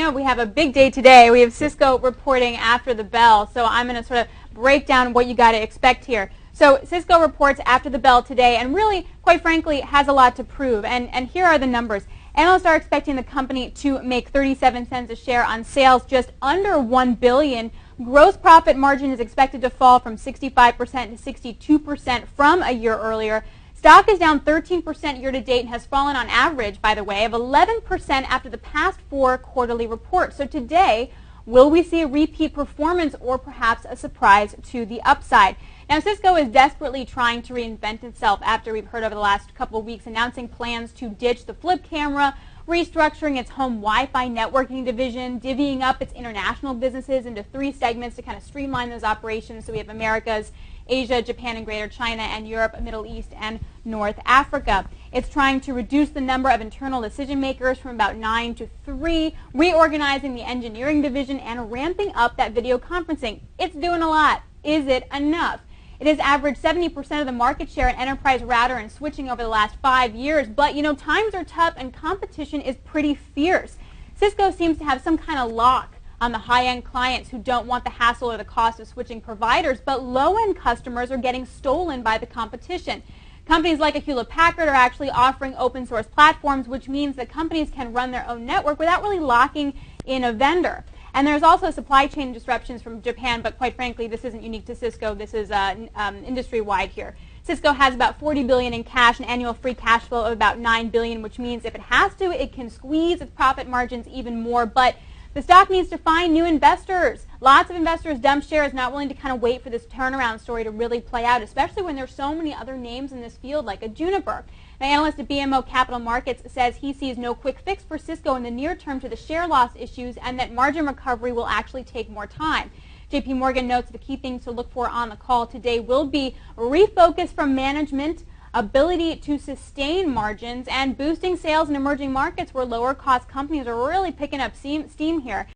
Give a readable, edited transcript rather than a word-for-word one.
up, we have a big day today. We have Cisco reporting after the bell, so I'm going to sort of break down what you got to expect here. So Cisco reports after the bell today and really, quite frankly, has a lot to prove. And here are the numbers. Analysts are expecting the company to make 37 cents a share on sales just under $1 billion. Gross profit margin is expected to fall from 65% to 62% from a year earlier. Stock is down 13% year-to-date and has fallen on average, by the way, of 11% after the past 4 quarterly reports. So today, will we see a repeat performance or perhaps a surprise to the upside? Now, Cisco is desperately trying to reinvent itself after we've heard over the last couple of weeks announcing plans to ditch the flip camera, restructuring its home Wi-Fi networking division, divvying up its international businesses into 3 segments to kind of streamline those operations. So we have Americas, Asia, Japan and Greater China, and Europe, Middle East, and North Africa. It's trying to reduce the number of internal decision makers from about 9 to 3, reorganizing the engineering division, and ramping up that video conferencing. It's doing a lot. Is it enough? It has averaged 70% of the market share in enterprise router and switching over the last 5 years, but times are tough and competition is pretty fierce. Cisco seems to have some kind of lock on the high-end clients who don't want the hassle or the cost of switching providers, but low-end customers are getting stolen by the competition. Companies like Hewlett-Packard are actually offering open source platforms, which means that companies can run their own network without really locking in a vendor. And there's also supply chain disruptions from Japan, but quite frankly, this isn't unique to Cisco. This is industry-wide here. Cisco has about $40 billion in cash and annual free cash flow of about $9 billion, which means if it has to, it can squeeze its profit margins even more. But the stock needs to find new investors. Lots of investors dump shares, not willing to kind of wait for this turnaround story to really play out, especially when there's so many other names in this field like a Juniper. An analyst at BMO Capital Markets says he sees no quick fix for Cisco in the near term to the share loss issues and that margin recovery will actually take more time. JP Morgan notes the key things to look for on the call today will be refocus from management, ability to sustain margins, and boosting sales in emerging markets where lower cost companies are really picking up steam here.